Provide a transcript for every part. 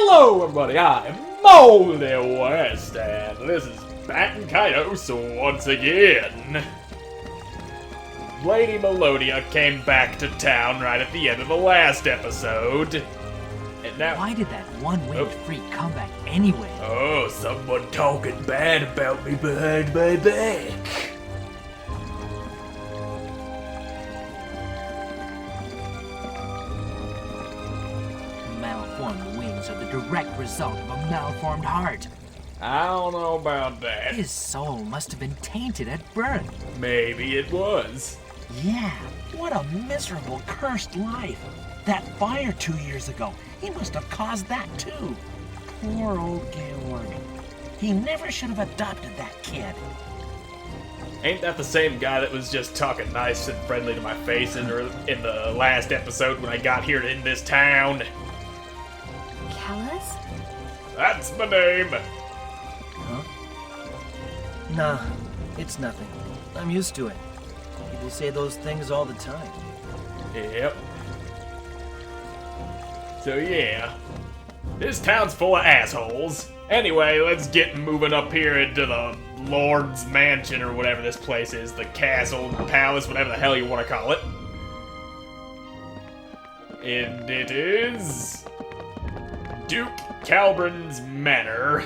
Hello everybody, I'm Moldy West, and this is Baten Kaitos once again. Lady Melodia came back to town right at the end of the last episode. And now... Why did that one-winged freak come back anyway? Oh, someone talking bad about me behind my back. Malformed wings are the direct result of a malformed heart. I don't know about that. His soul must have been tainted at birth. Maybe it was. Yeah, what a miserable, cursed life. That fire 2 years ago, he must have caused that too. Poor old Georg. He never should have adopted that kid. Ain't that the same guy that was just talking nice and friendly to my face in the last episode when I got here in this town? Callus? That's my name. Huh? Nah, it's nothing. I'm used to it. People say those things all the time. Yep. So yeah, this town's full of assholes. Anyway, let's get moving up here into the Lord's Mansion or whatever this place is. The castle, palace, whatever the hell you want to call it. And it is... Duke Calbrin's Manor.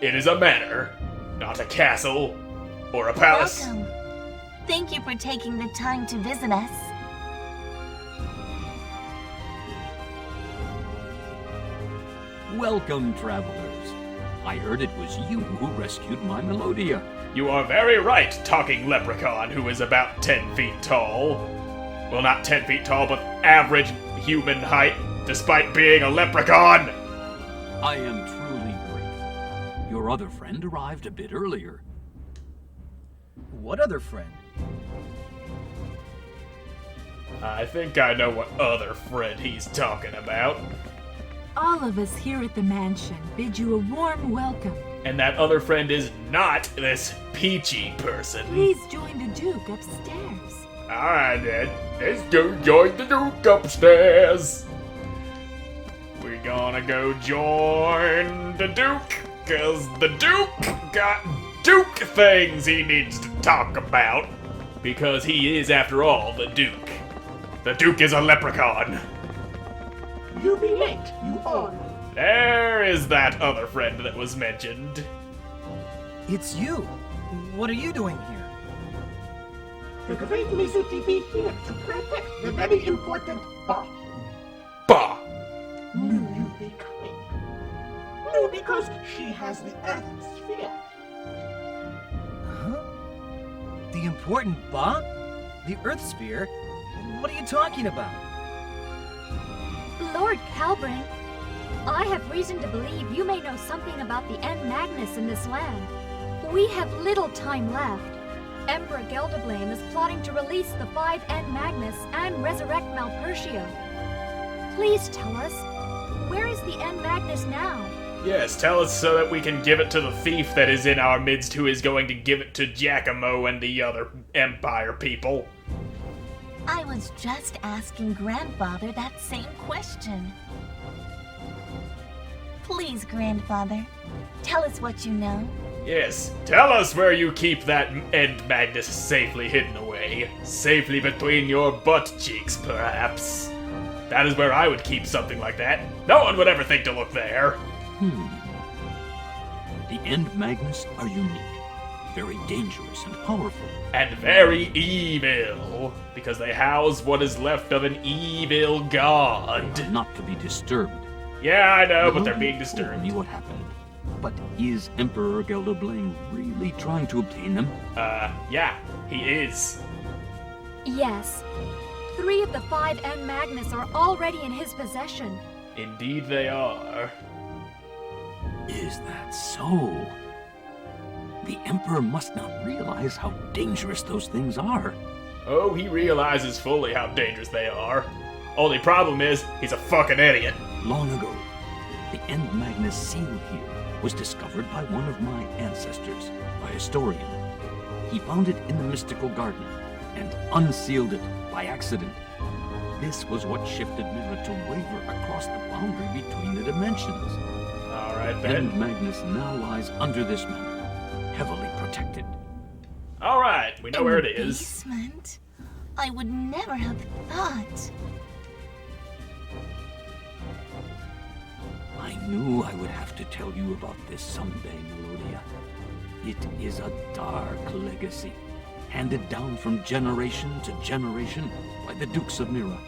It is a manor, not a castle or a palace. Welcome. Thank you for taking the time to visit us. Welcome, travelers. I heard it was you who rescued my Melodia. You are very right, talking leprechaun who is about 10 feet tall. Well, not 10 feet tall, but average human height, despite being a leprechaun. I am truly grateful. Your other friend arrived a bit earlier. What other friend? I think I know what other friend he's talking about. All of us here at the mansion bid you a warm welcome. And that other friend is not this peachy person. Please join the Duke upstairs. Alright then, let's go join the Duke upstairs. We're gonna go join the Duke, cause the Duke got Duke things he needs to talk about. Because he is, after all, the Duke. The Duke is a leprechaun. You be late, you all. There is that other friend that was mentioned. It's you. What are you doing here? The great Mizuki be here to protect the very important Ba. Bah! Knew you'd be coming. No, because she has the Earth Sphere. Huh? The important Ba? The Earth Sphere? What are you talking about? Lord Calbrin, I have reason to believe you may know something about the End Magnus in this land. We have little time left. Emperor Gelderblame is plotting to release the 5 End Magnus and resurrect Malpertio. Please tell us, where is the End Magnus now? Yes, tell us so that we can give it to the thief that is in our midst who is going to give it to Giacomo and the other Empire people. I was just asking Grandfather that same question. Please, Grandfather, tell us what you know. Yes, tell us where you keep that End Magnus safely hidden away. Safely between your butt cheeks, perhaps. That is where I would keep something like that. No one would ever think to look there. The End Magnus are unique, very dangerous and powerful. And very evil, because they house what is left of an evil god. Not to be disturbed. Yeah, I know, but they're Melodia being told disturbed. me what happened. But is Emperor Gelderblame really trying to obtain them? Yeah, he is. Yes. 3 of the 5 End Magnus are already in his possession. Indeed they are. Is that so? The Emperor must not realize how dangerous those things are. Oh, he realizes fully how dangerous they are. Only problem is, he's a fucking idiot. Long ago, the End Magnus seal here was discovered by one of my ancestors, a historian. He found it in the mystical garden and unsealed it by accident. This was what shifted Mira to waver across the boundary between the dimensions. Alright then. End Magnus now lies under this manor, heavily protected. Alright, we know where it is. Basement? I would never have thought. I knew I would have to tell you about this someday, Melodia. It is a dark legacy, handed down from generation to generation by the Dukes of Mira.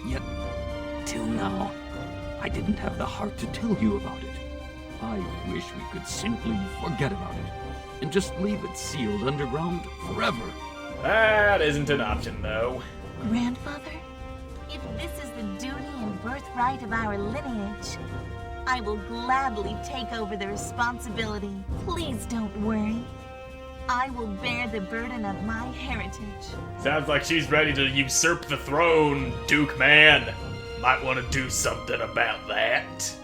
Yet, till now, I didn't have the heart to tell you about it. I wish we could simply forget about it, and just leave it sealed underground forever. That isn't an option, though. Grandfather, if this is the duty and birthright of our lineage, I will gladly take over the responsibility. Please don't worry. I will bear the burden of my heritage. Sounds like she's ready to usurp the throne, Duke Man. Might want to do something about that.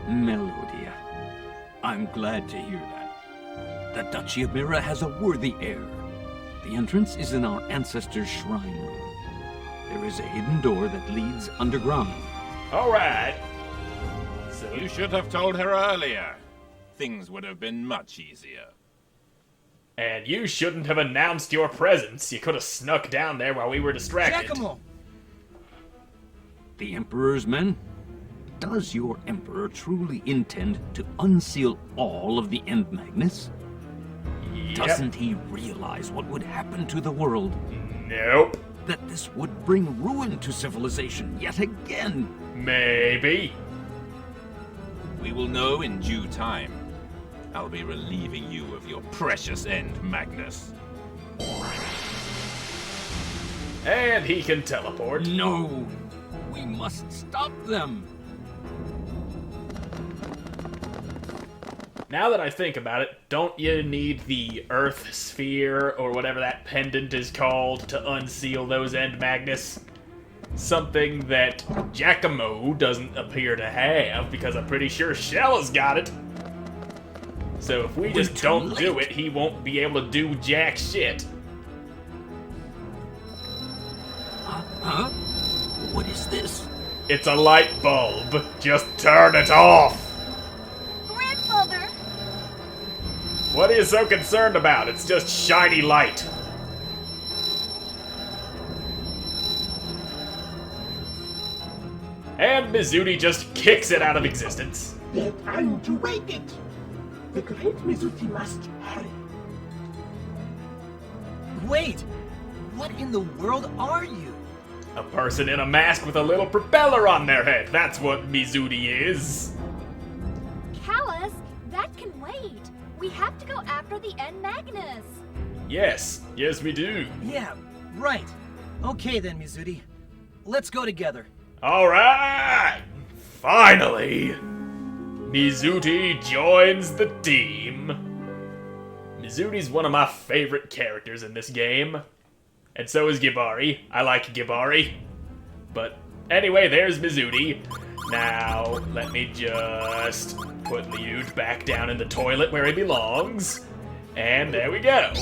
Melodia, I'm glad to hear that. The Duchy of Mira has a worthy heir. The entrance is in our ancestors' shrine room. There is a hidden door that leads underground. Alright. So, You should have told her earlier. Things would have been much easier. and you shouldn't have announced your presence. You could have snuck down there while we were distracted. The Emperor's men? Does your Emperor truly intend to unseal all of the End Magnus? Yep. Doesn't he realize what would happen to the world? Nope. That this would bring ruin to civilization yet again? Maybe. We will know in due time. I'll be relieving you of your precious End Magnus. And he can teleport. No! We must stop them! Now that I think about it, don't you need the Earth Sphere, or whatever that pendant is called, to unseal those End Magnus? Something that Giacomo doesn't appear to have, because I'm pretty sure Shella's got it. So if we just don't do it, he won't be able to do jack shit. Huh? What is this? It's a light bulb. Just turn it off. Grandfather! What are you so concerned about? It's just shiny light. And Mizuti just kicks it out of existence. They're trying to wake it. The great Mizuti must hurry. Wait! What in the world are you? A person in a mask with a little propeller on their head. That's what Mizuti is. Callus, that can wait. We have to go after the End Magnus. Yes, we do. Yeah, right. Okay then, Mizuti. Let's go together. Alright! Finally! Mizuti joins the team. Mizuti's one of my favorite characters in this game. And so is Gibari. I like Gibari. But anyway, there's Mizuti. Now, let me just put Liude back down in the toilet where he belongs. And there we go.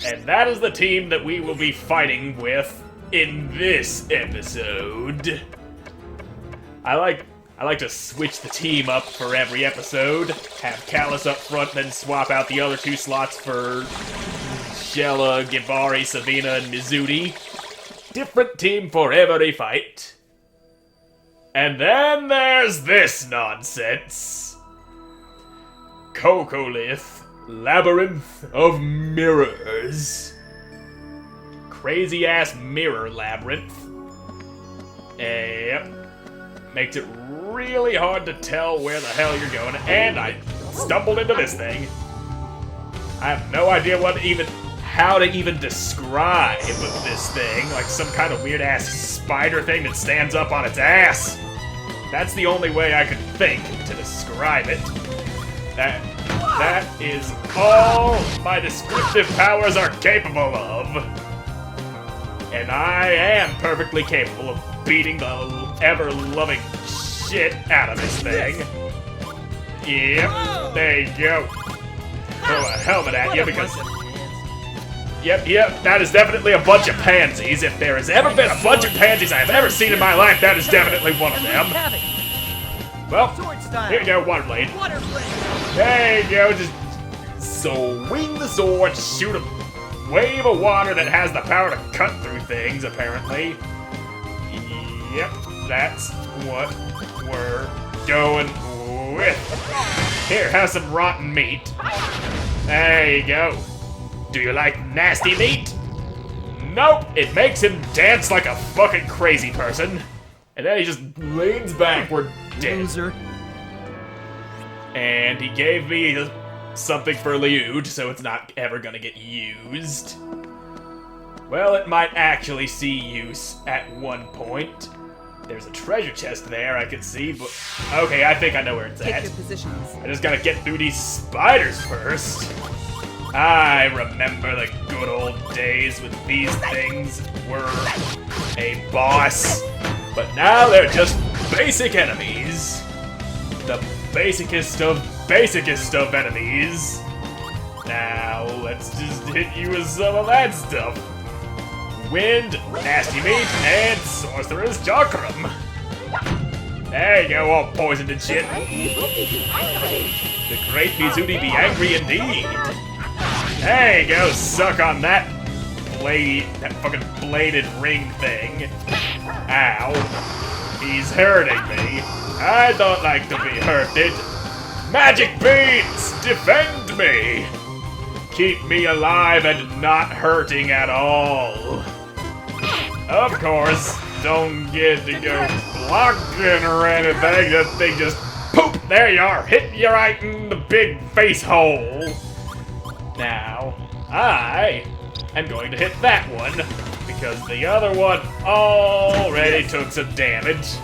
And that is the team that we will be fighting with in this episode. I like to switch the team up for every episode. Have Callus up front, then swap out the other two slots for Shella, Gibari, Savina, and Mizuti. Different team for every fight. And then there's this nonsense. Coccolith, Labyrinth of Mirrors. Crazy ass mirror labyrinth. Yep. Makes it really hard to tell where the hell you're going, and I stumbled into this thing. I have no idea how to even describe this thing, like some kind of weird ass spider thing that stands up on its ass. That's the only way I could think to describe it. That is all my descriptive powers are capable of. And I am perfectly capable of beating the ever-loving shit out of this thing. Yep, there you go. Throw a helmet at you because... Yep, that is definitely a bunch of pansies. If there has ever been a bunch of pansies I have ever seen in my life, that is definitely one of them. Well, here you go, water blade. There you go, just swing the sword, shoot a wave of water that has the power to cut through things, apparently. Yep, that's what we're going with. Here, have some rotten meat. There you go. Do you like nasty meat? Nope, it makes him dance like a fucking crazy person. And then he just leans backward, dead. Loser. And he gave me something for Liud, so it's not ever gonna get used. Well, it might actually see use at one point. There's a treasure chest there I can see, but... Okay, I think I know where it's at. Take your positions. I just gotta get through these spiders first. I remember the good old days when these things were a boss. But now they're just basic enemies. The basicest of enemies. Now, let's just hit you with some of that stuff. Wind, nasty meat, and sorcerer's chakram. There you go, all poisoned and shit. The great Mizuti be angry indeed. There you go, suck on that fucking bladed ring thing. Ow. He's hurting me. I don't like to be hurted. Magic beans, defend me. Keep me alive and not hurting at all. Of course, don't get to go blocking or anything. That thing just poop. There you are. Hit you right in the big face hole. Now, I am going to hit that one because the other one already took some damage.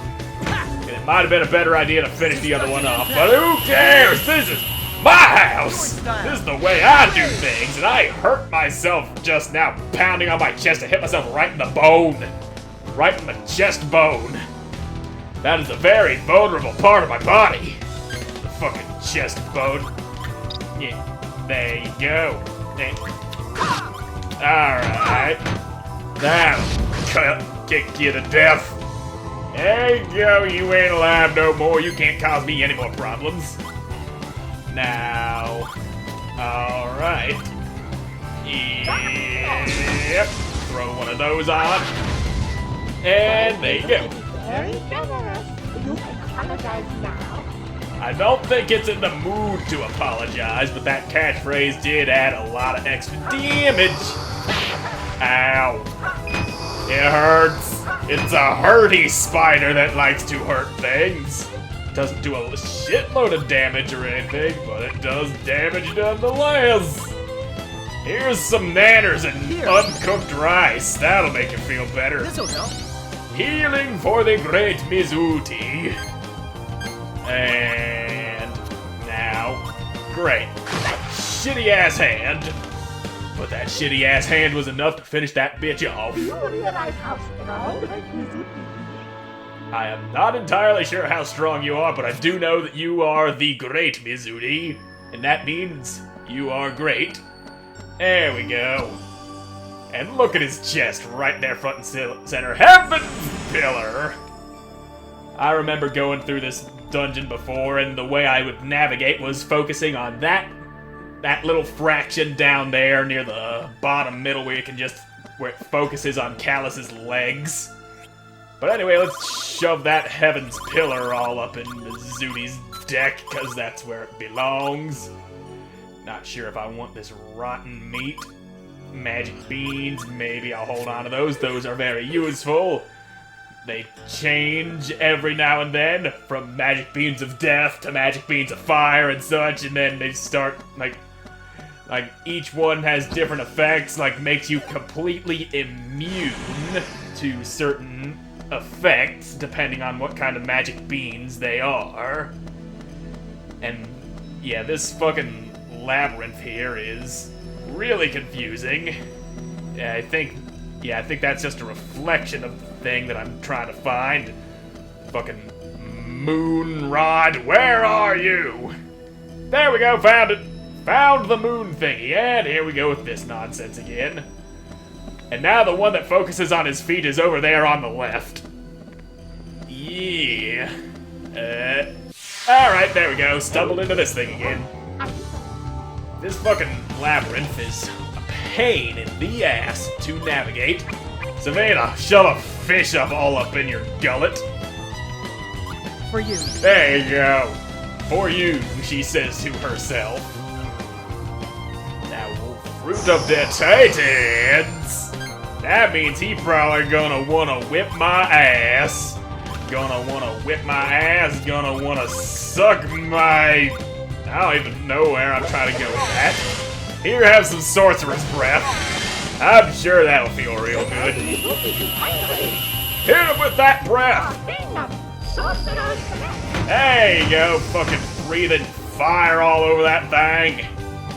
And it might have been a better idea to finish the other one off, but who cares? This is my house! This is the way I do things, and I hurt myself just now pounding on my chest to hit myself right in the bone. Right in the chest bone. That is a very vulnerable part of my body. The fucking chest bone. Yeah, there you go. Alright. That'll kick you to death. There you go, you ain't alive no more. You can't cause me any more problems. Now, alright. Yep, throw one of those on. And there you go. Very generous. You can apologize now. I don't think it's in the mood to apologize, but that catchphrase did add a lot of extra damage. Ow. It hurts. It's a hurty spider that likes to hurt things. Doesn't do a shitload of damage or anything, but it does damage nonetheless. Here's some nanners and uncooked rice. That'll make you feel better. This'll help. Healing for the great Mizuti. And now, great. Shitty ass hand. But that shitty ass hand was enough to finish that bitch off. Do you realize how strong Mizuti is? I am not entirely sure how strong you are, but I do know that you are the great Mizuti. And that means you are great. There we go. And look at his chest right there front and center. Heaven's Pillar! I remember going through this dungeon before, and the way I would navigate was focusing on that little fraction down there near the bottom middle where it focuses on Callus's legs. But anyway, let's shove that Heaven's Pillar all up in Mizuti's deck, because that's where it belongs. Not sure if I want this rotten meat. Magic beans, maybe I'll hold on to those. Those are very useful. They change every now and then, from magic beans of death to magic beans of fire and such, and then they start, like each one has different effects, like makes you completely immune to certain effects, depending on what kind of magic beans they are. And yeah, this fucking labyrinth here is really confusing. I think that's just a reflection of the thing that I'm trying to find. Fucking Moonrod, where are you? There we go, found it. Found the moon thingy, and here we go with this nonsense again. And now the one that focuses on his feet is over there on the left. Yeah. Alright, there we go. Stumbled into this thing again. This fucking labyrinth is a pain in the ass to navigate. Savannah, shove a fish all up in your gullet. For you. There you go. For you, she says to herself. Now, fruit of the Titans. That means he probably gonna wanna whip my ass. Gonna wanna whip my ass. Gonna wanna suck my... I don't even know where I'm trying to go with that. Here, have some sorcerer's breath. I'm sure that'll feel real good. Hit him with that breath. There you go, fucking breathing fire all over that thing.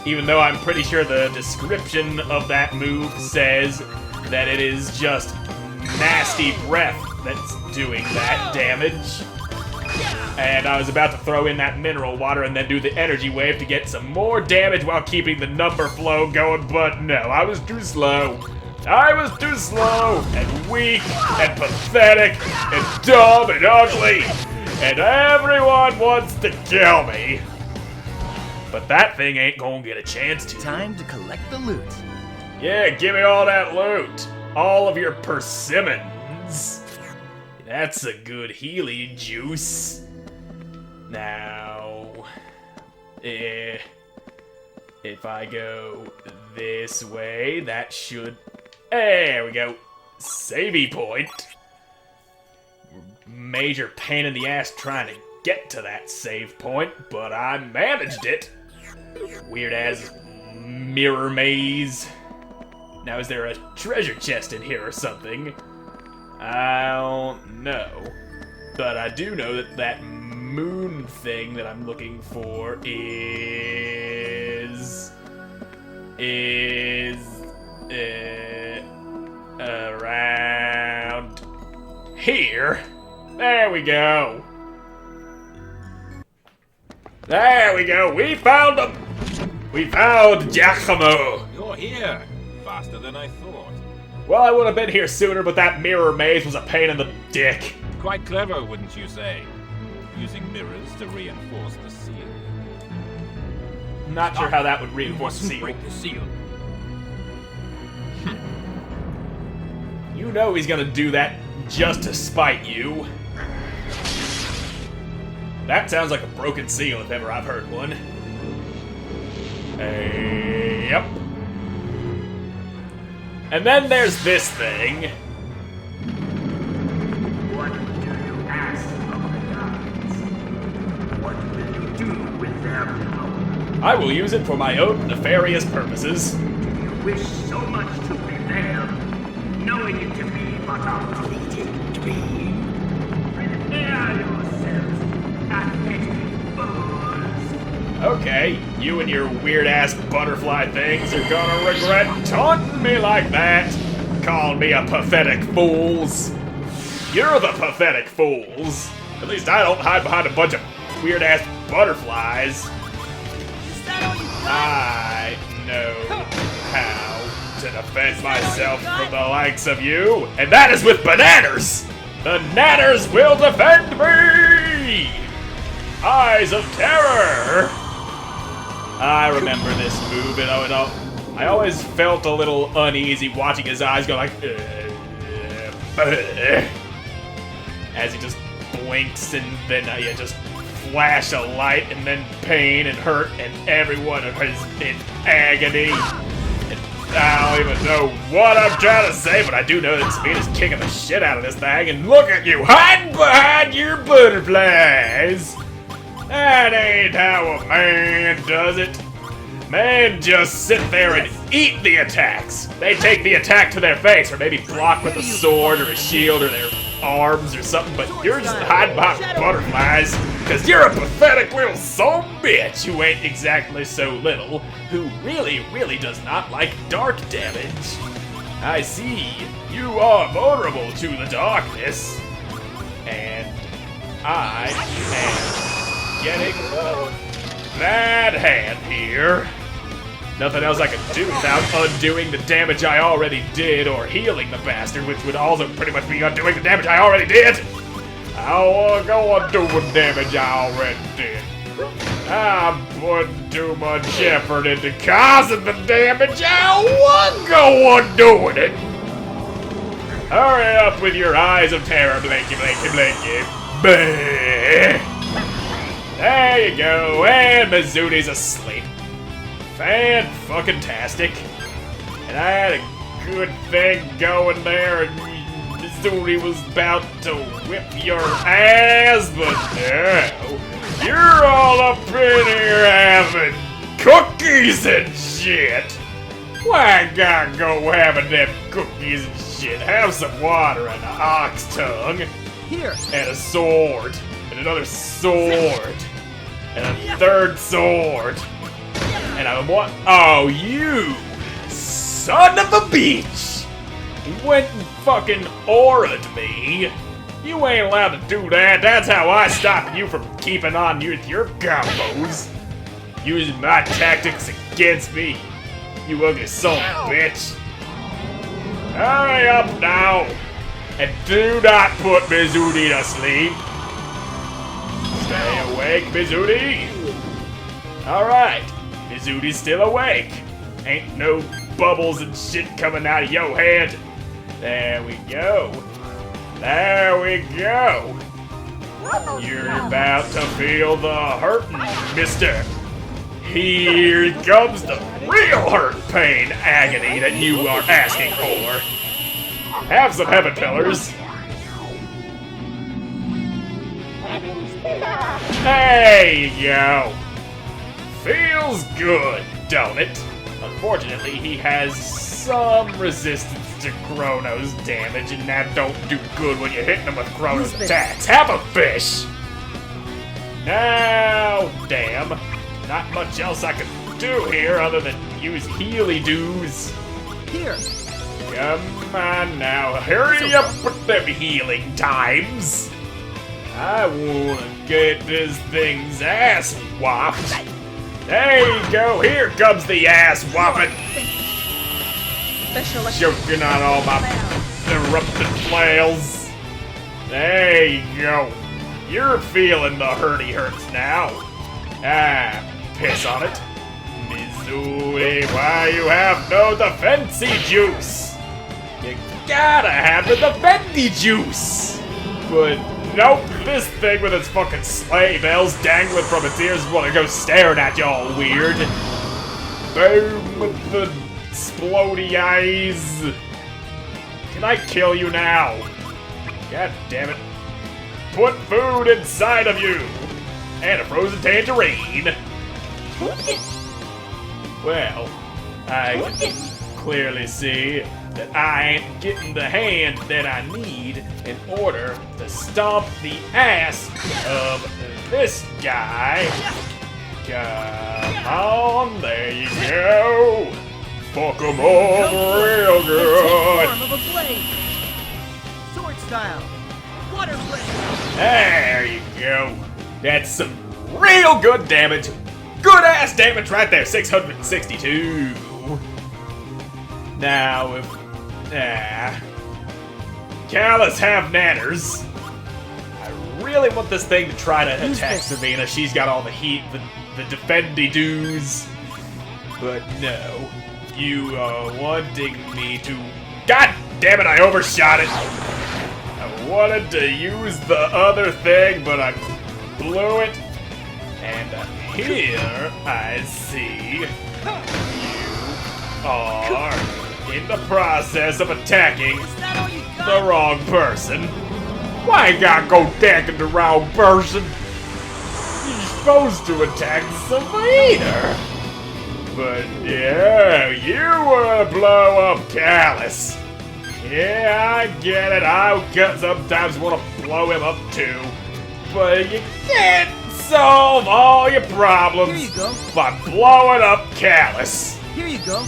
Even though I'm pretty sure the description of that move says that it is just nasty breath that's doing that damage. And I was about to throw in that mineral water and then do the energy wave to get some more damage while keeping the number flow going, but no, I was too slow. I was too slow, and weak, and pathetic, and dumb, and ugly, and everyone wants to kill me. But that thing ain't gonna get a chance to. Time to collect the loot. Yeah, give me all that loot. All of your persimmons. That's a good healing juice. Now, if I go this way, that should... There we go. Savey point. Major pain in the ass trying to get to that save point, but I managed it. Weird ass mirror maze. Now, is there a treasure chest in here or something? I don't know. But I do know that that moon thing that I'm looking for is around here. There we go. There we go. We found him. We found Giacomo. You're here. Faster than I thought. Well, I would have been here sooner, but that mirror maze was a pain in the dick. Quite clever, wouldn't you say? Using mirrors to reinforce the seal. Not sure how that would reinforce the seal. Break the seal. You know he's gonna do that just to spite you. That sounds like a broken seal if ever I've heard one. Yep. And then there's this thing. What do you ask of the gods? What will you do with their power? I will use it for my own nefarious purposes. You wish so much to prevail, knowing it to be but a fleeting dream. Prepare yourselves, pathetic fools. Okay, you and your weird-ass butterfly things are gonna regret taunting me like that. Calling me a pathetic fools. You're the pathetic fools. At least I don't hide behind a bunch of weird-ass butterflies. I know how to defend myself from the likes of you, and that is with bananas! The nanners will defend me! Eyes of Terror! I remember this move, and I always felt a little uneasy watching his eyes go like... as he just blinks, and then you just flash a light, and then pain and hurt, and everyone is in agony. And I don't even know what I'm trying to say, but I do know that Speed is kicking the shit out of this thing, and look at you, hiding behind your butterflies! That ain't how a man does it. Men just sit there and eat the attacks. They take the attack to their face, or maybe block with a sword or a shield or their arms or something, but you're just hiding behind butterflies, because you're a pathetic little son of a bitch who ain't exactly so little, who really, really does not like dark damage. I see, you are vulnerable to the darkness, and I am getting a bad hand here. Nothing else I can do without undoing the damage I already did, or healing the bastard, which would also pretty much be undoing the damage I already did. I'll go undoing damage I already did. I'm putting too much effort into causing the damage. I'll go undoing it. Hurry up with your eyes of terror, blinky, blinky, blinky. Bah. There you go, and Mizuti's asleep. Fan-fucking-tastic. And I had a good thing going there, and Mizuti was about to whip your ass, but no. You're all up in here having cookies and shit. Why I gotta go having them cookies and shit? Have some water and an ox tongue. Here. And a sword. And another sword. And a third sword. And I want. Oh, you son of a bitch! You went and fucking aura'd me. You ain't allowed to do that. That's how I stop you from keeping on with your combos. Using my tactics against me. You ugly son of a bitch. Hurry up now. And do not put Mizuti to sleep. Stay awake, Mizuti. Alright. Mizuti's still awake. Ain't no bubbles and shit coming out of your head. There we go. There we go. You're about to feel the hurtin', mister. Here comes the real hurt, pain, agony that you are asking for. Have some heaven pillars. There you go. Feels good, don't it? Unfortunately, he has some resistance to Chrono's damage, and that don't do good when you're hitting him with Chrono's attacks. Have a fish! Now, damn. Not much else I can do here other than use healy-doos. Here. Come on now, hurry up with them healing times. I wanna get this thing's ass whopped. There you go, here comes the ass whopping. Choking on all my erupted flails. There you go. You're feeling the hurty hurts now. Ah, piss on it. Mizuti, why you have no defensy juice? You gotta have the defendy juice. But nope, this thing with its fucking sleigh bells dangling from its ears is wanna go staring at you all weird. Boom with the explodey eyes. Can I kill you now? God damn it. Put food inside of you. And a frozen tangerine. Well, I can clearly see that I ain't getting the hand that I need in order to stomp the ass of this guy. Come on, there you go. Fuck him over real good. Form of a blade. Sword style. Water blade. There you go. That's some real good damage. Good ass damage right there. 662. Now, if Callus have nanners, I really want this thing to try to attack Savina. She's got all the heat, the defendy doos. But no, you are wanting me to. God damn it! I overshot it. I wanted to use the other thing, but I blew it. And here I see you are in the process of attacking the wrong person. Why you gotta go attacking the wrong person? You're supposed to attack Savina. But yeah, you wanna blow up Callus. Yeah, I get it. I sometimes want to blow him up too. But you can't solve all your problems by blowing up Callus. Here you go.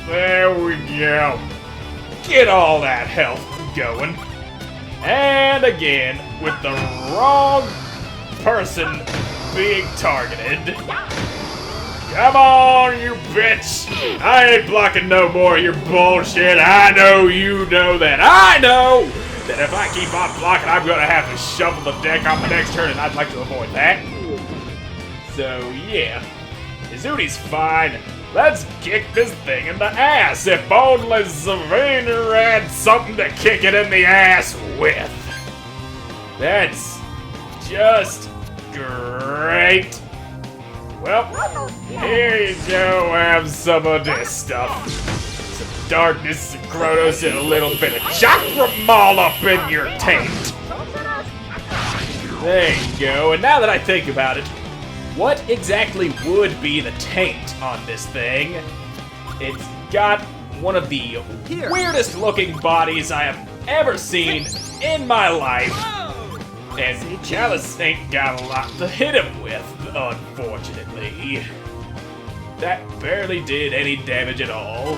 There we go. Get all that health going. And again, with the wrong person being targeted. Come on, you bitch! I ain't blocking no more of your bullshit. I know you know that. I know that if I keep on blocking, I'm gonna have to shuffle the deck on the next turn, and I'd like to avoid that. So, yeah. Izuni's fine. Let's kick this thing in the ass. If only Savina had something to kick it in the ass with. That's just great. Well, here you go, have some of this stuff. Some darkness, some Kronos, and a little bit of chakram all up in your taint. There you go, and now that I think about it, what exactly would be the taint on this thing? It's got one of the weirdest looking bodies I have ever seen in my life. And Chalice ain't got a lot to hit him with, unfortunately. That barely did any damage at all.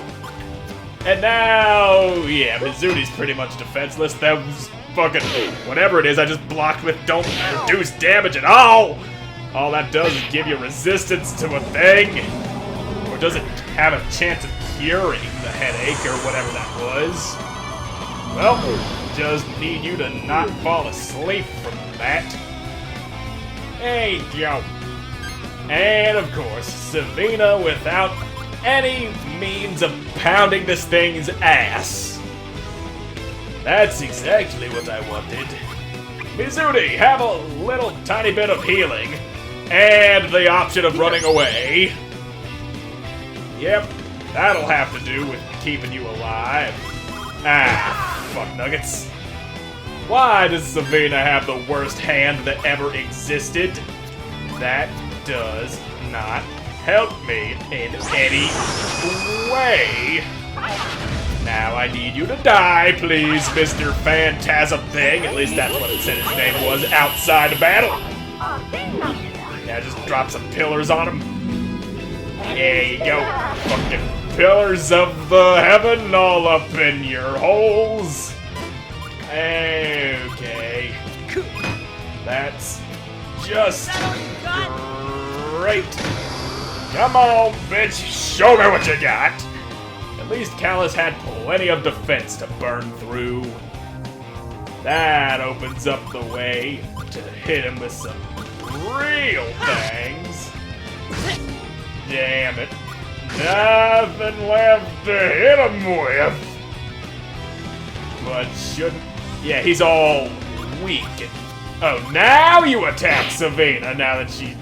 And now, yeah, Mizuni's pretty much defenseless. That was fucking, whatever it is I just blocked with don't reduce damage at all! All that does is give you resistance to a thing. Or does it have a chance of curing the headache or whatever that was? Well, just need you to not fall asleep from that. There you go. And of course, Savina without any means of pounding this thing's ass. That's exactly what I wanted. Mizuni, have a little tiny bit of healing. And the option of running away. Yep, that'll have to do with keeping you alive. Ah. Fuck nuggets. Why does Savina have the worst hand that ever existed? That does not help me in any way. Now I need you to die, please, Mr. Phantasm Thing. At least that's what it said his name was outside of battle. Now just drop some pillars on him. There you go. Fucking pillars of the heaven all up in your holes. Okay. That's just great. Come on, bitch. Show me what you got. At least Callus had plenty of defense to burn through. That opens up the way to hit him with some real things. Damn it. Nothing left to hit him with. But shouldn't... Yeah, he's all weak. Oh, now you attack Savina, now that she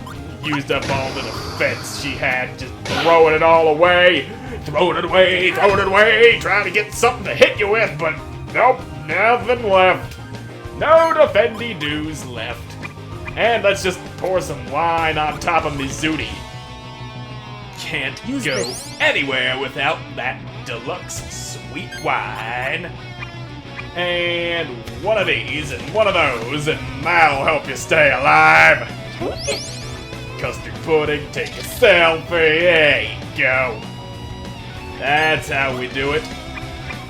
used up all the defense she had, just throwing it all away. Throwing it away, throwing it away, trying to get something to hit you with, but nope, nothing left. No defendy-doos left. And let's just pour some wine on top of Mizuni. Can't go anywhere without that deluxe sweet wine. And one of these and one of those, and that'll help you stay alive. Custard pudding, take a selfie, there you go. That's how we do it.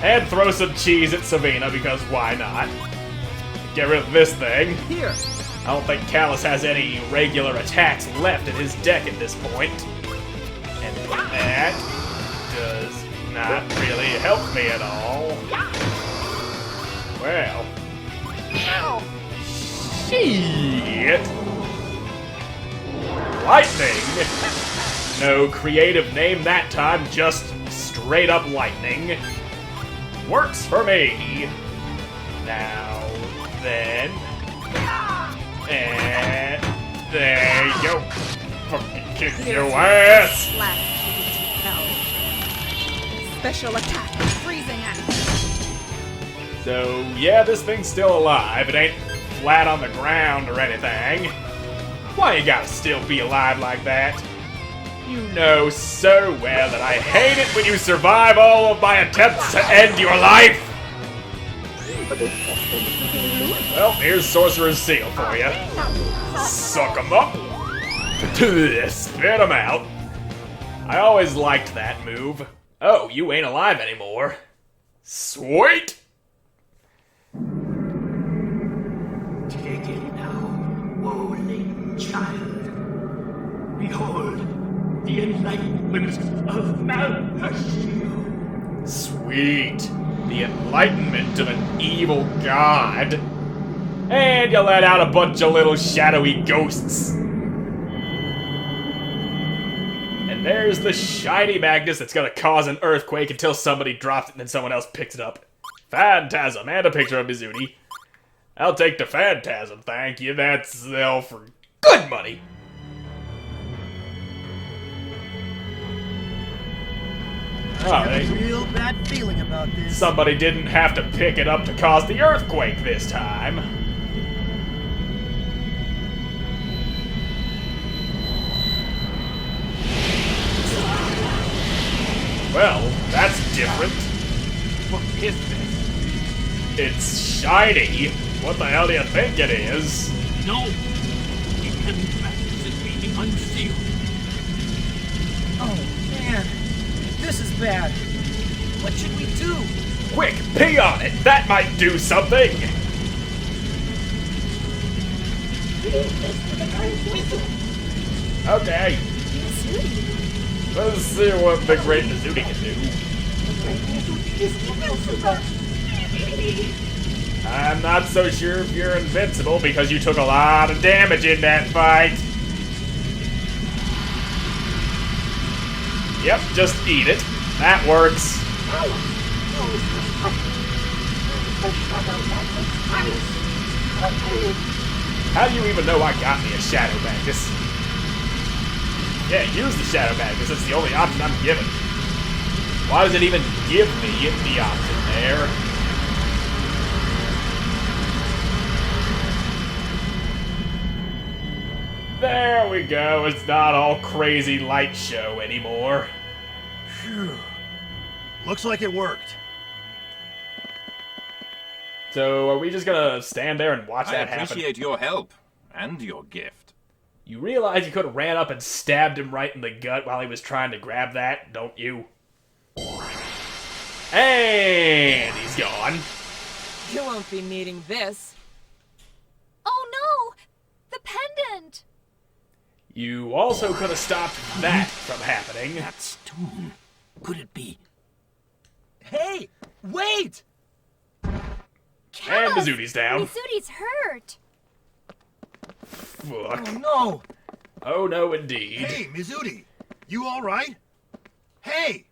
And throw some cheese at Savina, because why not? Get rid of this thing. Here. I don't think Callus has any regular attacks left in his deck at this point. And that does not really help me at all. Well. Shit. Lightning. No creative name that time, just straight up lightning. Works for me. Now then. And there you go. Fucking kick your ass. Special attack, freezing axe. So yeah, this thing's still alive. It ain't flat on the ground or anything. Why you gotta still be alive like that? You know so well that I hate it when you survive all of my attempts to end your life! Well, here's Sorcerer's Seal for you. Suck 'em up. Spit 'em out. I always liked that move. Oh, you ain't alive anymore. Sweet! Take it now, woe-laden child. Behold, the enlightenment of Malchus. Sweet. The enlightenment of an evil god. And you let out a bunch of little shadowy ghosts. And there's the shiny Magnus that's gonna cause an earthquake until somebody drops it and then someone else picks it up. Phantasm, and a picture of Mizudi. I'll take the Phantasm, thank you. That's sell for good money. I have a real bad feeling about this. Somebody didn't have to pick it up to cause the earthquake this time. Well, that's different. What is this? It's shiny. What the hell do you think it is? No! The End Magnus is being unsealed. Oh, man. This is bad. What should we do? Quick, pee on it! That might do something! Okay. Let's see what the great Mizudi can do. I'm not so sure if you're invincible because you took a lot of damage in that fight. Yep, just eat it. That works. How do you even know I got me a Shadow Magnus? Yeah, use the Shadow Magnus. It's the only option I'm given. Why does it even give me the option there? There we go. It's not all crazy light show anymore. Phew. Looks like it worked. So, are we just gonna stand there and watch that happen? I appreciate your help and your gift. You realize you could have ran up and stabbed him right in the gut while he was trying to grab that, don't you? And he's gone. You won't be needing this. Oh no! The pendant! You also could have stopped that from happening. That stone. Could it be? Hey! Wait! And Mizudi's down. Mizudi's hurt! Fuck. Oh no! Oh no, indeed. Hey, Mizudi! You alright? Hey!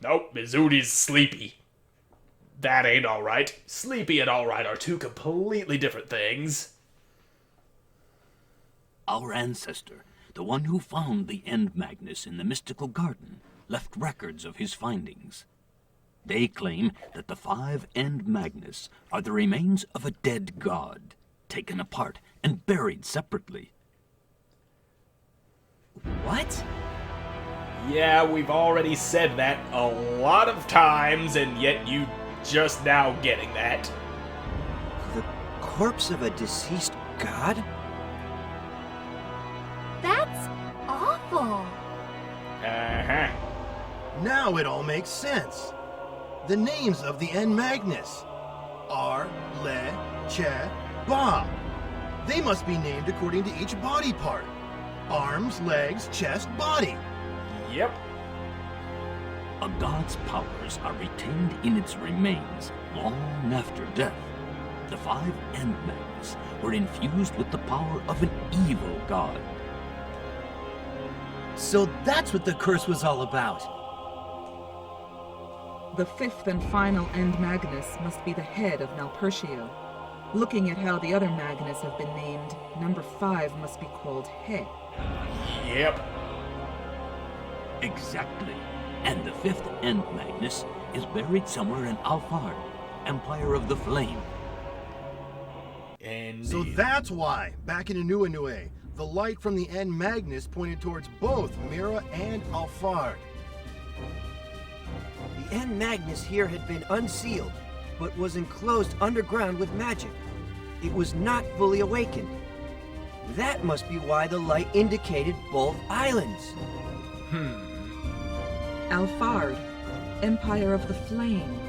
Nope, Mizudi's sleepy. That ain't alright. Sleepy and alright are two completely different things. Our ancestor, the one who found the End Magnus in the mystical garden, left records of his findings. They claim that the 5 End Magnus are the remains of a dead god, taken apart and buried separately. What? Yeah, we've already said that a lot of times, and yet you just now getting that. The corpse of a deceased god? That's awful! Uh-huh. Now it all makes sense. The names of the End Magnus. Ar, Le, Che, Ba. They must be named according to each body part. Arms, legs, chest, body. Yep. A god's powers are retained in its remains long after death. The 5 End Magnus were infused with the power of an evil god. So that's what the curse was all about. The 5th and final End Magnus must be the head of Malpertio. Looking at how the other Magnus have been named, number 5 must be called He. Yep. Exactly. And the 5th End Magnus is buried somewhere in Alfard, Empire of the Flame. And So that's why, back in Anuenue, the light from the End Magnus pointed towards both Mira and Alfard. The End Magnus here had been unsealed, but was enclosed underground with magic. It was not fully awakened. That must be why the light indicated both islands. Alfard, Empire of the Flame.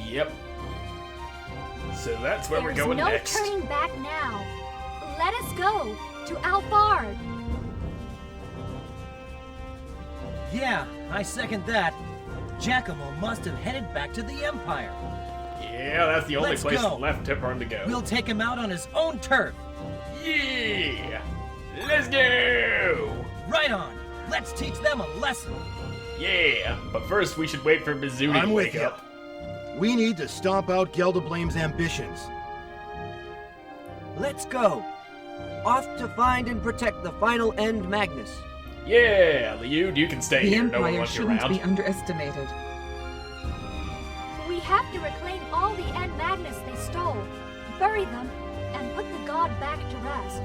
Yep. So that's where we're going next. There's no turning back now. Let us go to Alfard. Yeah, I second that. Giacomo must have headed back to the Empire. Yeah, that's the only Let's place go. left for him to go. We'll take him out on his own turf. Yeah! Let's go! Right on. Let's teach them a lesson. Yeah, but first we should wait for Mizudi I'm to with wake you. up. We need to stomp out Geldablame's ambitions. Let's go. Off to find and protect the final End Magnus. Yeah, Liud, you can stay The here. No one Empire wants you shouldn't around. be underestimated. We have to reclaim all the End Magnus they stole, bury them, and put the god back to rest.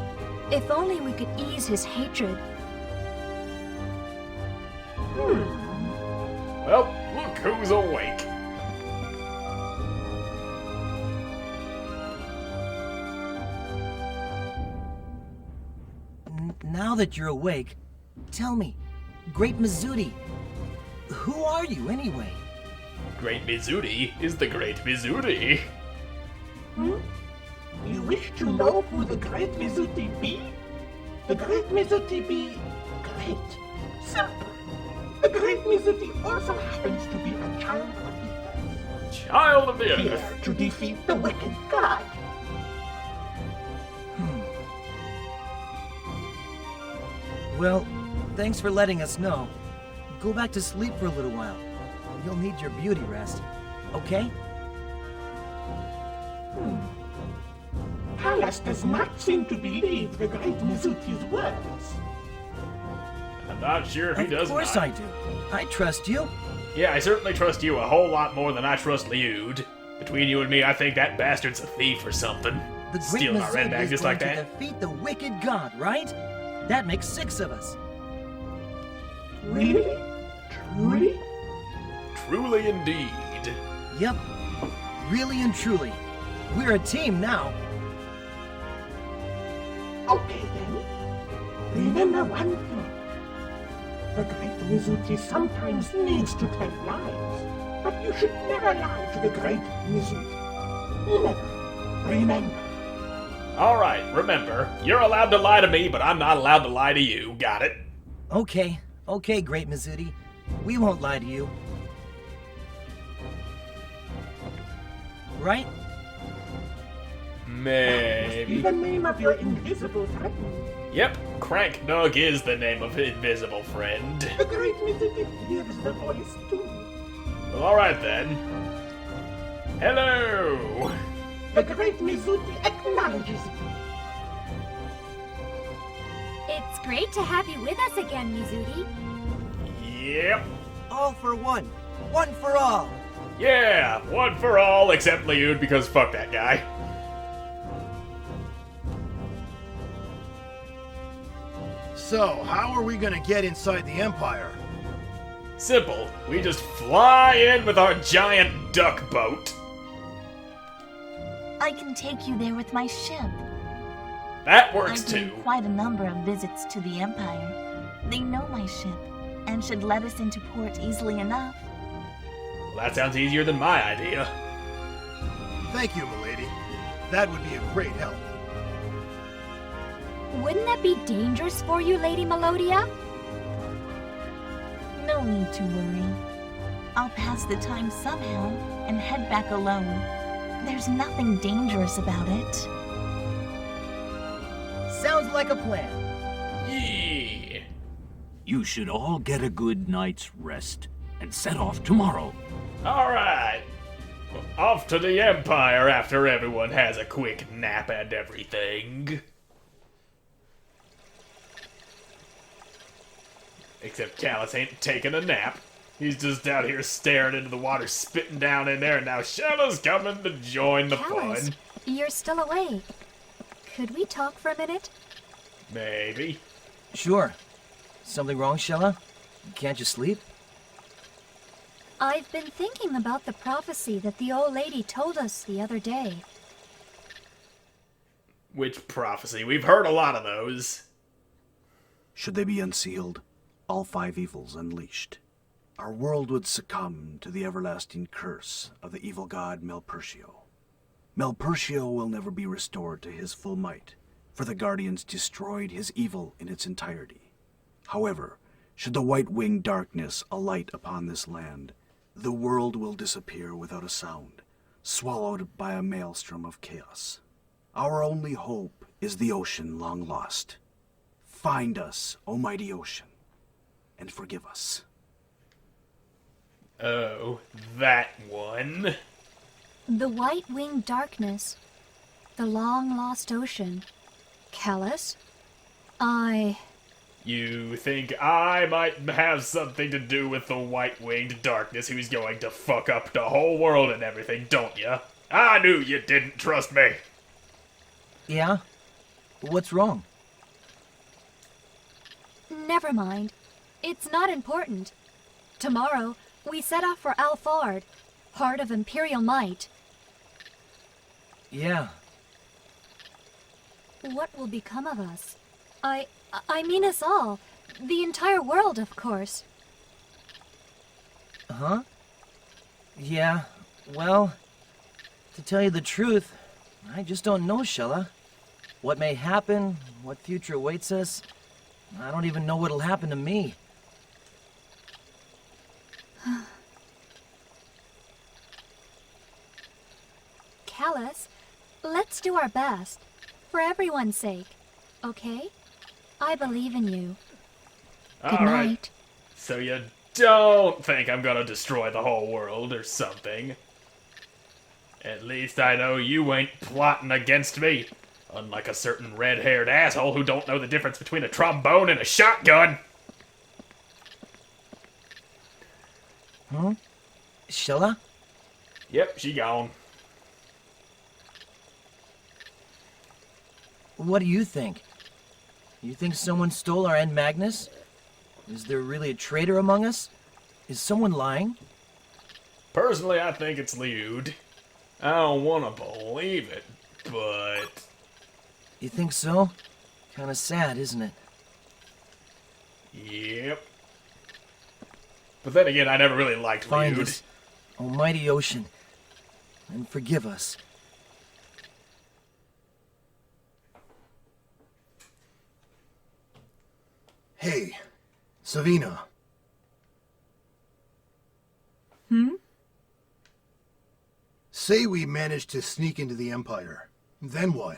If only we could ease his hatred. Well, look who's awake. Now that you're awake, tell me, Great Mizudi, who are you anyway? Great Mizudi is the Great Mizudi. You wish to know who the Great Mizuti be? The Great Mizuti be great. Simple. The Great Mizuti also happens to be a child of the earth. Child of the Earth. Here to defeat the wicked god. Well, thanks for letting us know. Go back to sleep for a little while. You'll need your beauty rest, okay? Pallas does not seem to believe the Great Mizuti's words. I'm not sure if he does Of course not. I do. I trust you. Yeah, I certainly trust you a whole lot more than I trust Liud. Between you and me, I think that bastard's a thief or something. The Great Stealing our red Mizudi bag is just going like to that. defeat the wicked god, right? That makes 6 of us. Really? Truly? Truly indeed. Yep. Really and truly. We're a team now. Okay then. Remember one thing. The Great Mizuti sometimes needs to take lives, but you should never lie to the Great Mizuti. Never. Remember. Alright, remember, you're allowed to lie to me, but I'm not allowed to lie to you. Got it? Okay, Great Mizudi. We won't lie to you. Right? Maybe. Must be the name of your invisible friend. Yep, Cranknug is the name of invisible friend. The Great Mizuti hears the voice too. Well, alright then. Hello! The Great Mizuti acknowledges you. It's great to have you with us again, Mizudi. Yep. All for one. One for all. Yeah, one for all except Liud because fuck that guy. So, how are we gonna get inside the Empire? Simple. We just fly in with our giant duck boat. I can take you there with my ship. That works I've too. made quite a number of visits to the Empire. They know my ship, and should let us into port easily enough. Well, that sounds easier than my idea. Thank you, milady. That would be a great help. Wouldn't that be dangerous for you, Lady Melodia? No need to worry. I'll pass the time somehow and head back alone. There's nothing dangerous about it. Sounds like a plan. Yeah. You should all get a good night's rest and set off tomorrow. Alright. Off to the Empire after everyone has a quick nap and everything. Except Callus ain't taking a nap. He's just out here staring into the water, spitting down in there, and now Shella's coming to join the Callus, fun. you're still awake. Could we talk for a minute? Maybe. Sure. Something wrong, Shella? Can't you sleep? I've been thinking about the prophecy that the old lady told us the other day. Which prophecy? We've heard a lot of those. Should they be unsealed, all 5 evils unleashed, our world would succumb to the everlasting curse of the evil god Melpertio. Melpertio will never be restored to his full might, for the Guardians destroyed his evil in its entirety. However, Should the white-winged darkness alight upon this land, the world will disappear without a sound, swallowed by a maelstrom of chaos. Our only hope is the ocean long lost. Find us, O mighty ocean, and forgive us. Oh, that one. The white-winged darkness. The long-lost ocean. Callus? You think I might have something to do with the white-winged darkness who's going to fuck up the whole world and everything, don't ya? I knew you didn't trust me. Yeah? What's wrong? Never mind. It's not important. Tomorrow, we set off for Alfard, heart of Imperial might. Yeah. What will become of us? I mean us all. The entire world, of course. Huh? Yeah, well, to tell you the truth, I just don't know, Shella. What may happen, what future awaits us, I don't even know what'll happen to me. Callus, let's do our best. For everyone's sake. Okay? I believe in you. Good All right. night. So you don't think I'm gonna destroy the whole world or something? At least I know you ain't plotting against me. Unlike a certain red-haired asshole who don't know the difference between a trombone and a shotgun. Huh? Shella? Yep, she gone. What do you think? You think someone stole our End Magnus? Is there really a traitor among us? Is someone lying? Personally, I think it's Liud. I don't want to believe it, but... You think so? Kinda sad, isn't it? Yep. But then again, I never really liked Find Liud. us, almighty ocean, and forgive us. Hey, Savina. Say we managed to sneak into the Empire. Then what?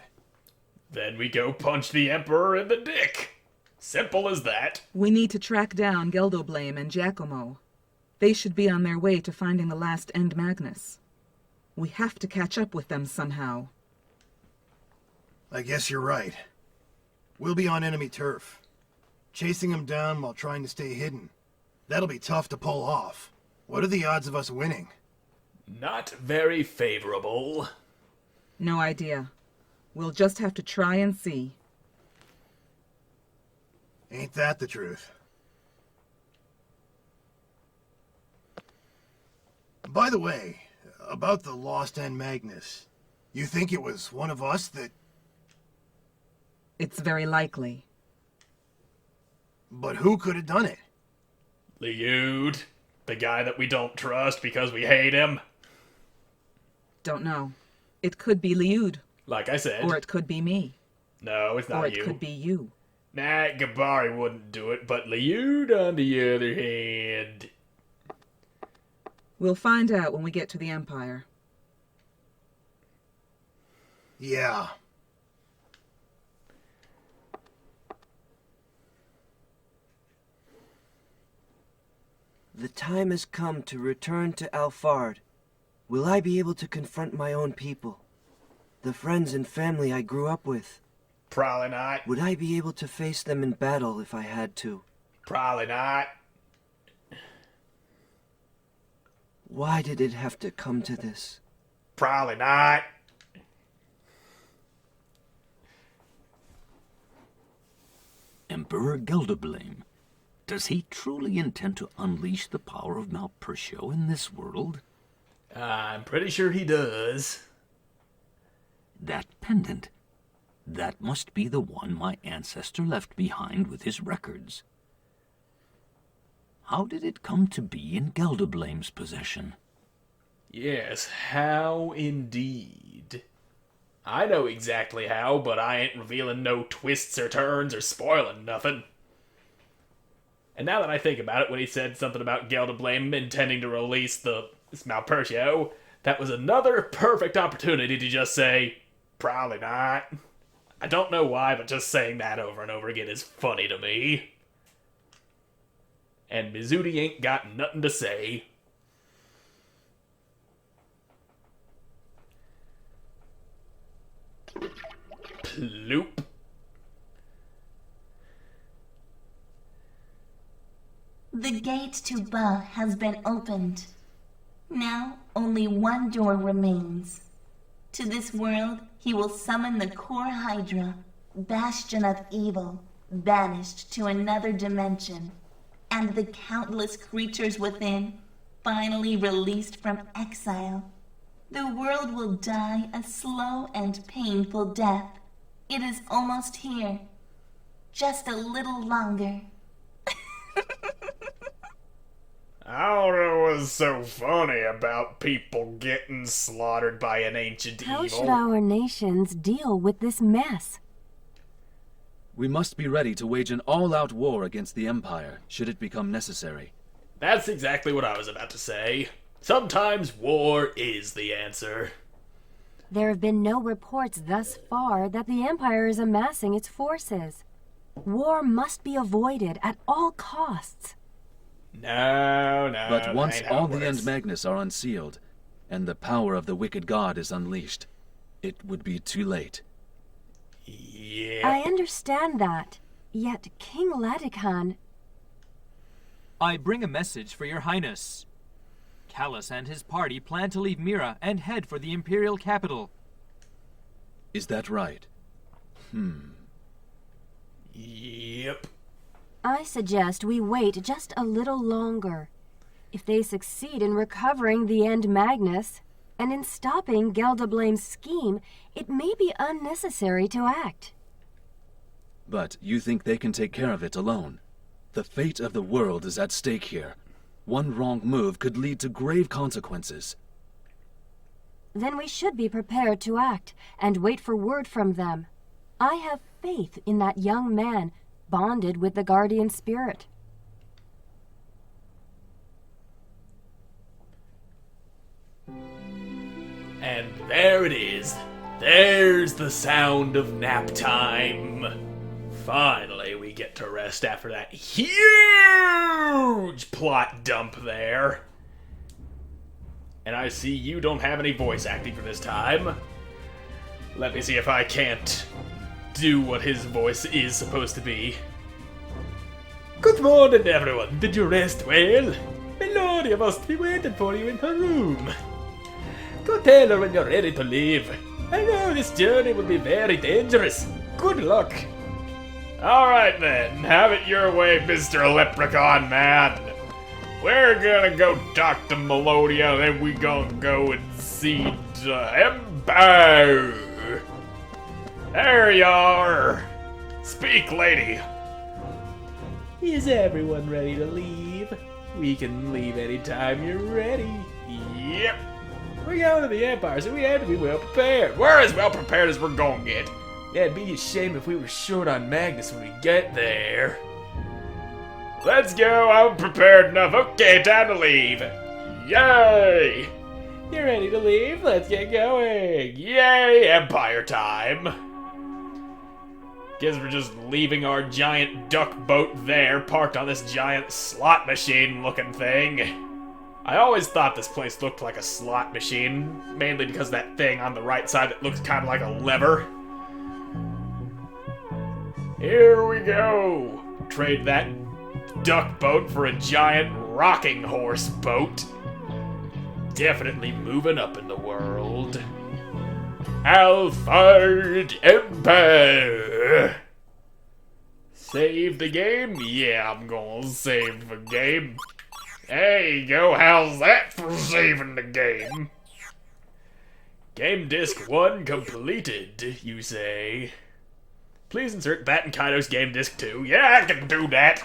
Then we go punch the Emperor in the dick. Simple as that. We need to track down Geldoblame and Giacomo. They should be on their way to finding the last End Magnus. We have to catch up with them somehow. I guess you're right. We'll be on enemy turf. Chasing them down while trying to stay hidden. That'll be tough to pull off. What are the odds of us winning? Not very favorable. No idea. We'll just have to try and see. Ain't that the truth? By the way, about the lost End Magnus, you think it was one of us that... It's very likely. But who could have done it? Liud. The guy that we don't trust because we hate him. Don't know. It could be Liud. Like I said. Or it could be me. No, it's not or you. Or it could be you. Nah, Gabari wouldn't do it, but Liud, on the other hand... We'll find out when we get to the Empire. Yeah. The time has come to return to Alfard. Will I be able to confront my own people? The friends and family I grew up with? Probably not. Would I be able to face them in battle if I had to? Probably not. Why did it have to come to this? Probably not. Emperor Geldoblame. Does he truly intend to unleash the power of Malpertio in this world? I'm pretty sure he does. That pendant. That must be the one my ancestor left behind with his records. How did it come to be in Geldoblame's possession? Yes, how indeed. I know exactly how, but I ain't revealing no twists or turns or spoiling nothing. And now that I think about it, when he said something about Gelderblame intending to release this Malpertio, that was another perfect opportunity to just say, probably not. I don't know why, but just saying that over and over again is funny to me. And Mizuti ain't got nothing to say. Ploop. The gate to Ba has been opened. Now only one door remains. To this world, he will summon the core Hydra, bastion of evil, banished to another dimension, and the countless creatures within, finally released from exile. The world will die a slow and painful death. It is almost here. Just a little longer. I don't know what's so funny about people getting slaughtered by an ancient evil. How should our nations deal with this mess? We must be ready to wage an all-out war against the Empire, should it become necessary. That's exactly what I was about to say. Sometimes war is the answer. There have been no reports thus far that the Empire is amassing its forces. War must be avoided at all costs. No, But once all the works. End Magnus are unsealed, and the power of the wicked god is unleashed, it would be too late. Yeah. I understand that. Yet King Latican... I bring a message for your highness. Callus and his party plan to leave Mira and head for the imperial capital. Is that right? Yep. I suggest we wait just a little longer. If they succeed in recovering the End Magnus, and in stopping Geldablame's scheme, it may be unnecessary to act. But you think they can take care of it alone? The fate of the world is at stake here. One wrong move could lead to grave consequences. Then we should be prepared to act, and wait for word from them. I have faith in that young man, bonded with the guardian spirit. And there it is. There's the sound of nap time. Finally, we get to rest after that huge plot dump there. And I see you don't have any voice acting for this time. Let me see if I can't do what his voice is supposed to be. Good morning, everyone. Did you rest well? Melodia must be waiting for you in her room. Go tell her when you're ready to leave. I know this journey will be very dangerous. Good luck. Alright then, have it your way, Mr. Leprechaun Man. We're gonna go talk to Melodia, then we gonna go and see the Empire. There you are. Speak, lady. Is everyone ready to leave? We can leave anytime you're ready. Yep. We're going to the Empire, so we have to be well prepared. We're as well prepared as we're gonna get. Yeah, it'd be a shame if we were short on Magnus when we get there. Let's go, I'm prepared enough. Okay, time to leave. Yay! You're ready to leave? Let's get going. Yay, Empire time. Guess we're just leaving our giant duck boat there, parked on this giant slot machine looking thing. I always thought this place looked like a slot machine, mainly because of that thing on the right side that looks kind of like a lever. Here we go. Trade that duck boat for a giant rocking horse boat. Definitely moving up in the world. Alphard Empire. Save the game? Yeah, I'm gonna save the game. There you go, how's that for saving the game? Game disc 1 completed, you say? Please insert that in Kaitos game disc 2. Yeah, I can do that.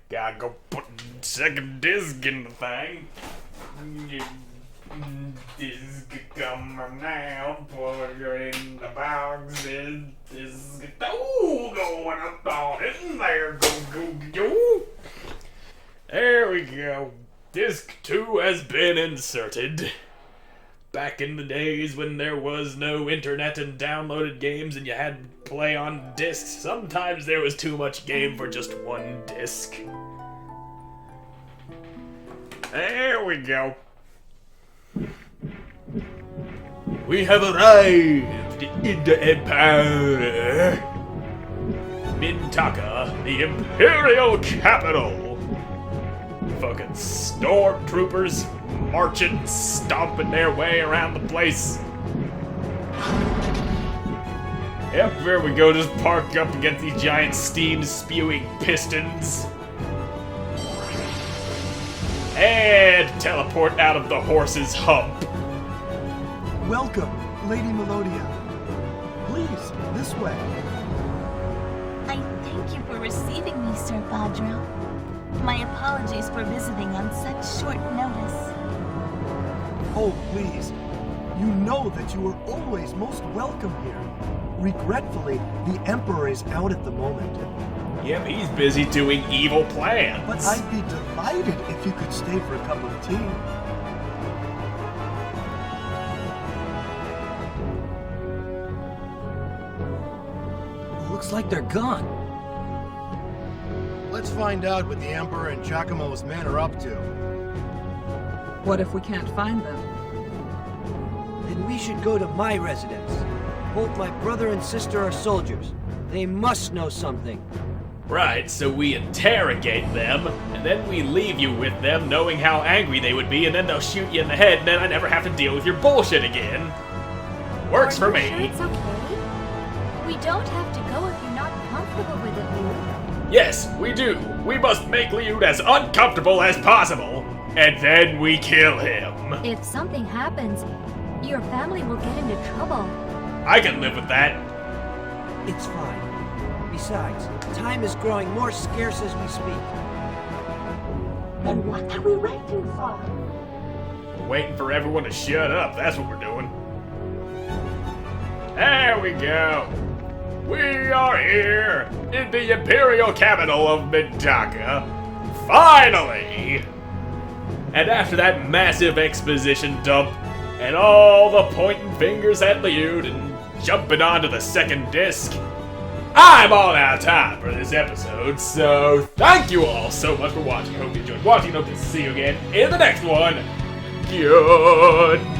Gotta go put second disc in the thing. Disc coming out, put it in the box. Disc, ooh, going up on it. There, go. There we go. Disc 2 has been inserted. Back in the days when there was no internet and downloaded games and you had to play on discs, sometimes there was too much game for just one disc. There we go. We have arrived in the Empire. Mintaka, the Imperial Capital. Fucking stormtroopers marching, stomping their way around the place. Yep, there we go, just park up against these giant steam-spewing pistons. And teleport out of the horse's hump. Welcome, Lady Melodia. Please, this way. I thank you for receiving me, Sir Badro. My apologies for visiting on such short notice. Oh, please. You know that you are always most welcome here. Regretfully, the Emperor is out at the moment. Yep, he's busy doing evil plans. But I'd be delighted if you could stay for a cup of tea. Looks like they're gone. Let's find out what the Emperor and Giacomo's men are up to. What if we can't find them? Then we should go to my residence. Both my brother and sister are soldiers. They must know something. Right, so we interrogate them, and then we leave you with them knowing how angry they would be, and then they'll shoot you in the head, and then I never have to deal with your bullshit again. Works for me. Sure it's okay? We don't have to go if you're not comfortable with it, Liu. Yes, we do. We must make Liu as uncomfortable as possible, and then we kill him. If something happens, your family will get into trouble. I can live with that. It's fine. Besides, time is growing more scarce as we speak. Then what are we waiting for? We're waiting for everyone to shut up. That's what we're doing. There we go. We are here in the Imperial capital of Mintaka. Finally! And after that massive exposition dump, and all the pointing fingers at Liu and jumping onto the second disc, I'm all out of time for this episode, so thank you all so much for watching. I hope you enjoyed watching. Hope to see you again in the next one. Goodbye!